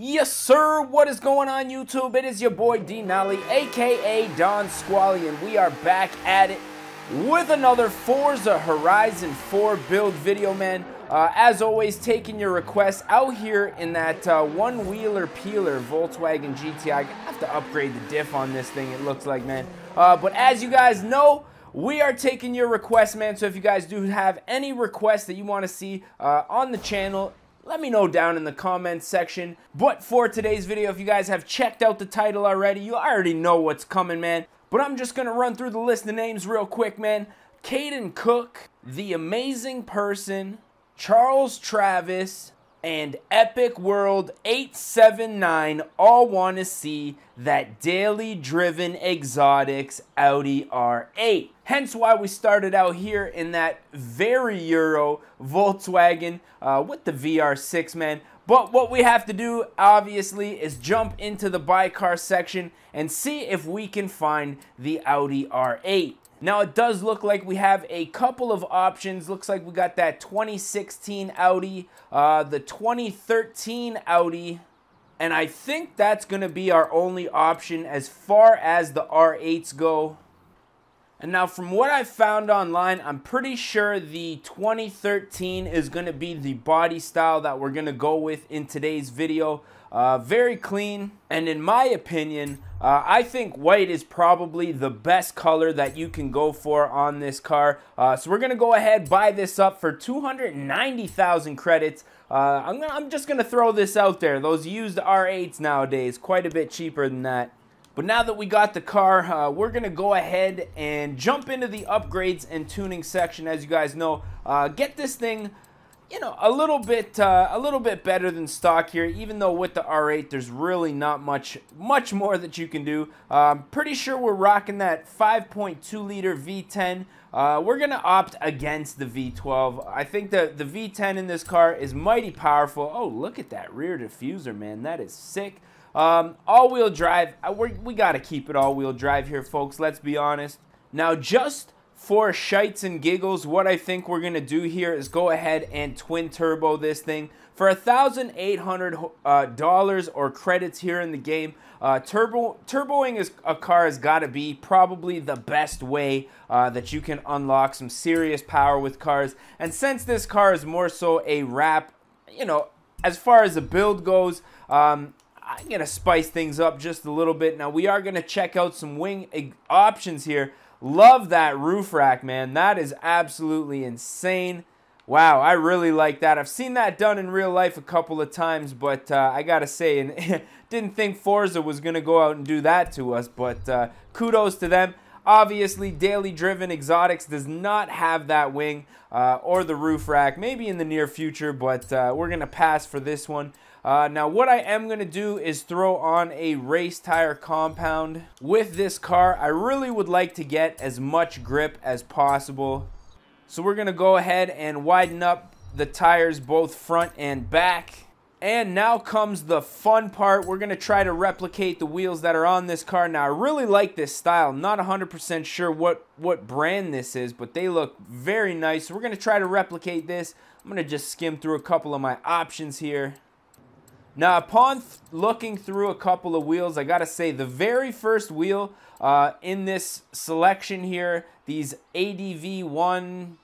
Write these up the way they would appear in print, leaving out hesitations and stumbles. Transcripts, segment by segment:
Yes, sir. What is going on, YouTube? It is your boy D Nolly, aka Don Squally, and we are back at it with another Forza Horizon 4 build video, man. As always, taking your requests out here in that one-wheeler peeler Volkswagen GTI. I have to upgrade the diff on this thing, it looks like, man. But as you guys know, we are taking your requests, man. So if you guys do have any requests that you want to see on the channel, let me know down in the comments section. But for today's video, if you guys have checked out the title already, you already know what's coming, man. But I'm just going to run through the list of names real quick, man. Caden Cook, The Amazing Person, Charles Travis, and Epic World 879 all want to see that daily driven exotics Audi R8. Hence why we started out here in that very Euro Volkswagen with the VR6, man. But what we have to do, obviously, is jump into the buy car section and see if we can find the Audi R8. Now, it does look like we have a couple of options. Looks like we got that 2016 Audi, the 2013 Audi, and I think that's going to be our only option as far as the R8s go. And now, from what I found online, I'm pretty sure the 2013 is going to be the body style that we're going to go with in today's video. Very clean, and in my opinion, I think white is probably the best color that you can go for on this car. So we're going to go ahead, buy this up for 290,000 credits. I'm just going to throw this out there. Those used R8s nowadays, quite a bit cheaper than that. But now that we got the car, we're going to go ahead and jump into the upgrades and tuning section. As you guys know, get this thing, you know, a little bit better than stock here. Even though with the R8, there's really not much more that you can do. Pretty sure we're rocking that 5.2 liter V10. We're going to opt against the V12. I think the V10 in this car is mighty powerful. Oh, look at that rear diffuser, man. That is sick. All-wheel drive, we got to keep it all-wheel drive here, folks, let's be honest. Now, just for shites and giggles, what I think we're going to do here is go ahead and twin turbo this thing. For $1,800 or credits here in the game, turboing a car has got to be probably the best way that you can unlock some serious power with cars. And since this car is more so a wrap, you know, as far as the build goes, I'm going to spice things up just a little bit. Now, we are going to check out some wing options here. Love that roof rack, man. That is absolutely insane. Wow, I really like that. I've seen that done in real life a couple of times, but I got to say, and didn't think Forza was going to go out and do that to us, but kudos to them. Obviously, daily driven exotics does not have that wing or the roof rack. Maybe in the near future, but we're going to pass for this one. Now, what I am going to do is throw on a race tire compound. With this car, I really would like to get as much grip as possible. So we're going to go ahead and widen up the tires both front and back. And now comes the fun part. We're going to try to replicate the wheels that are on this car. Now, I really like this style. I'm not 100% sure what brand this is, but they look very nice. So we're going to try to replicate this. I'm going to just skim through a couple of my options here. Now, upon looking through a couple of wheels, I got to say the very first wheel in this selection here, these ADV1,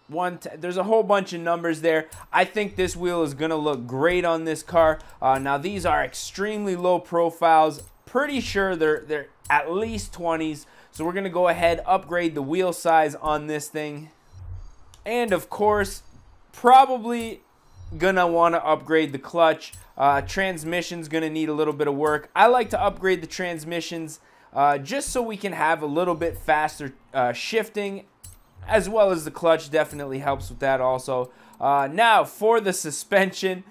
there's a whole bunch of numbers there. I think this wheel is going to look great on this car. Now, these are extremely low profiles. Pretty sure they're at least 20s. So we're going to go ahead, upgrade the wheel size on this thing. And, of course, probably going to want to upgrade the clutch. Transmission's going to need a little bit of work. I like to upgrade the transmissions just so we can have a little bit faster shifting, as well as the clutch definitely helps with that also. Now, for the suspension,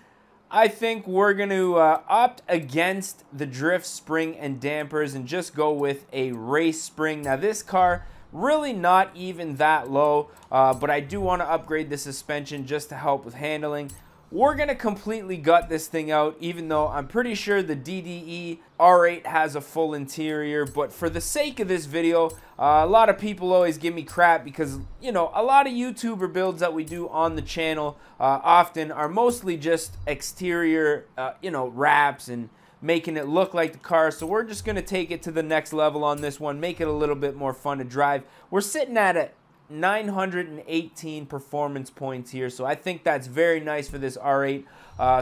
I think we're going to opt against the drift spring and dampers and just go with a race spring. Now, this car, really not even that low, but I do want to upgrade the suspension just to help with handling. We're going to completely gut this thing out, even though I'm pretty sure the DDE R8 has a full interior. But for the sake of this video, a lot of people always give me crap because, you know, a lot of YouTuber builds that we do on the channel often are mostly just exterior, you know, wraps and making it look like the car. So we're just going to take it to the next level on this one, make it a little bit more fun to drive. We're sitting at a 918 performance points here, so I think that's very nice for this R8.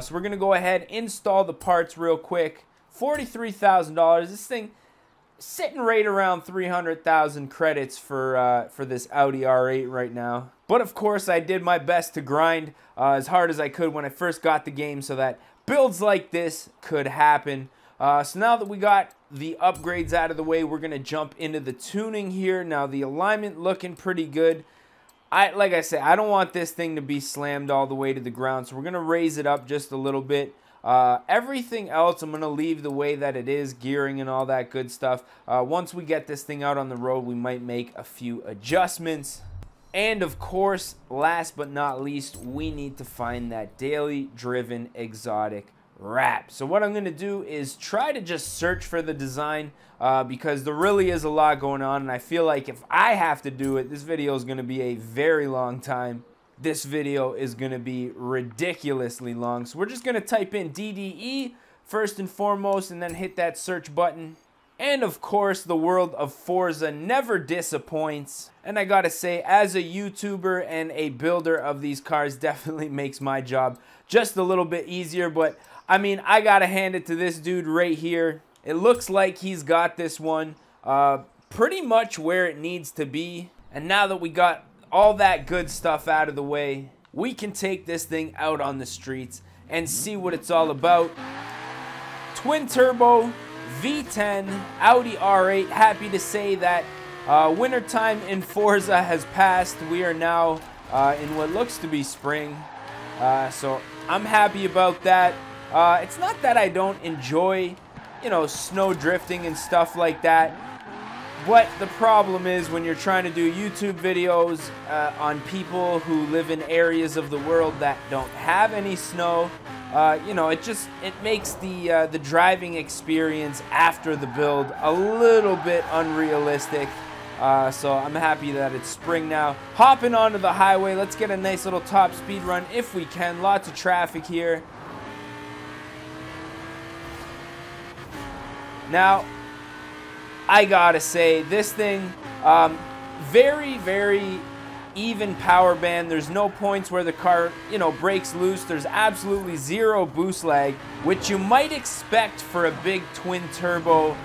So we're going to go ahead, install the parts real quick. $43,000. This thing sitting right around 300,000 credits for this Audi R8 right now. But of course, I did my best to grind as hard as I could when I first got the game so that builds like this could happen. So now that we got the upgrades out of the way, we're going to jump into the tuning here. Now, the alignment looking pretty good. Like I said, I don't want this thing to be slammed all the way to the ground, so we're going to raise it up just a little bit. Everything else I'm going to leave the way that it is, gearing and all that good stuff. Once we get this thing out on the road, we might make a few adjustments. And of course, last but not least, we need to find that daily driven exotic wrap. So what I'm going to do is try to just search for the design because there really is a lot going on, and I feel like if I have to do it, this video is going to be a very long time. This video is going to be ridiculously long. So we're just going to type in DDE first and foremost and then hit that search button. And of course, the world of Forza never disappoints. And I gotta say, as a YouTuber and a builder of these cars, definitely makes my job just a little bit easier. But I mean, I gotta hand it to this dude right here. It looks like he's got this one pretty much where it needs to be. And now that we got all that good stuff out of the way, we can take this thing out on the streets and see what it's all about. Twin turbo V10 Audi R8. Happy to say that wintertime in Forza has passed. We are now in what looks to be spring. So I'm happy about that. It's not that I don't enjoy, you know, snow drifting and stuff like that. But the problem is when you're trying to do YouTube videos on people who live in areas of the world that don't have any snow, you know, it makes the driving experience after the build a little bit unrealistic. So I'm happy that it's spring now. Hopping onto the highway, let's get a nice little top speed run if we can. Lots of traffic here. Now, I gotta say, this thing, very, very even power band. There's no points where the car, you know, breaks loose. There's absolutely zero boost lag, which you might expect for a big twin turbo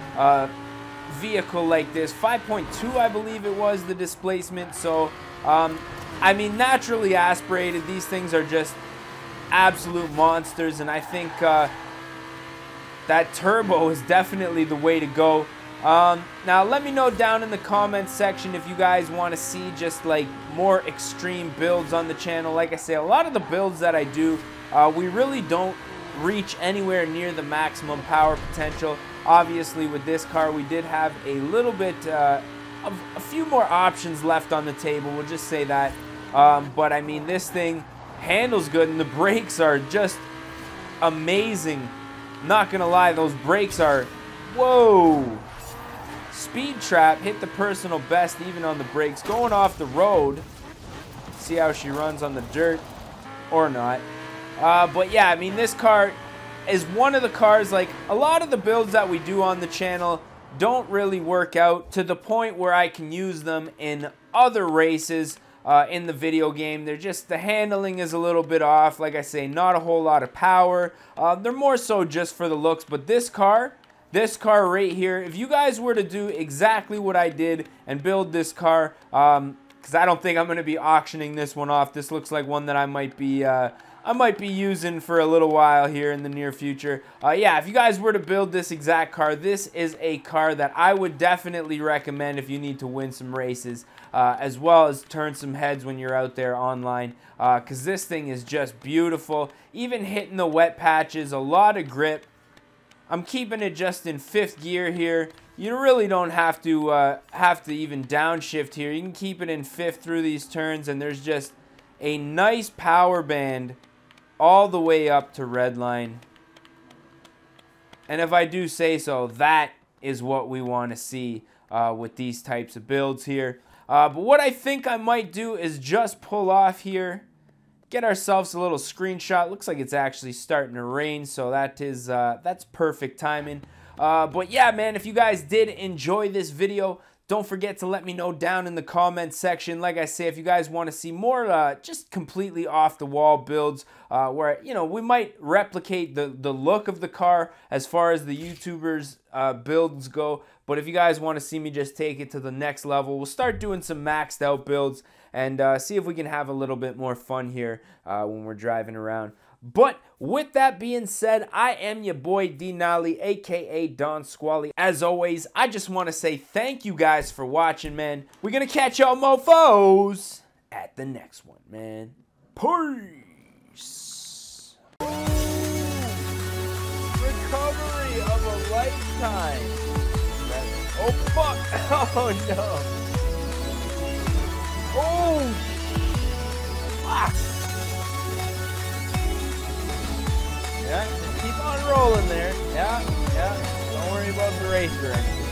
vehicle like this. 5.2, I believe it was, the displacement. So, I mean, naturally aspirated, these things are just absolute monsters, and I think that turbo is definitely the way to go. Now let me know down in the comments section if you guys want to see just like more extreme builds on the channel. Like I say, a lot of the builds that I do, we really don't reach anywhere near the maximum power potential. Obviously with this car we did have a little bit of a few more options left on the table, we'll just say that. But I mean, this thing handles good and the brakes are just amazing. Not gonna lie, those brakes are, whoa. Speed trap, hit the personal best even on the brakes. Going off the road, see how she runs on the dirt or not. But yeah, I mean, this car is one of the cars, like a lot of the builds that we do on the channel don't really work out to the point where I can use them in other races in the video game. They're just, the handling is a little bit off. Like I say, not a whole lot of power. They're more so just for the looks. But this car right here, if you guys were to do exactly what I did and build this car, because I don't think I'm going to be auctioning this one off. This looks like one that I might be using for a little while here in the near future. Yeah, if you guys were to build this exact car, this is a car that I would definitely recommend if you need to win some races, as well as turn some heads when you're out there online, because this thing is just beautiful. Even hitting the wet patches, a lot of grip. I'm keeping it just in 5th gear here. You really don't have to even downshift here. You can keep it in 5th through these turns, and there's just a nice power band all the way up to redline. And if I do say so, that is what we want to see with these types of builds here. But what I think I might do is just pull off here, get ourselves a little screenshot. Looks like it's actually starting to rain, so that's perfect timing. But yeah, man, if you guys did enjoy this video, don't forget to let me know down in the comments section. Like I say, if you guys want to see more just completely off the wall builds where, you know, we might replicate the look of the car as far as the YouTubers builds go. But if you guys want to see me just take it to the next level, we'll start doing some maxed out builds and see if we can have a little bit more fun here when we're driving around. But with that being said, I am your boy Denali, aka Don Squally. As always, I just want to say thank you guys for watching, man. We're gonna catch y'all mofos at the next one, man. Peace. Recovery of a lifetime. Oh fuck! Oh no! Oh fuck! Yeah, just keep on rolling there. Yeah, yeah. Don't worry about the race or anything.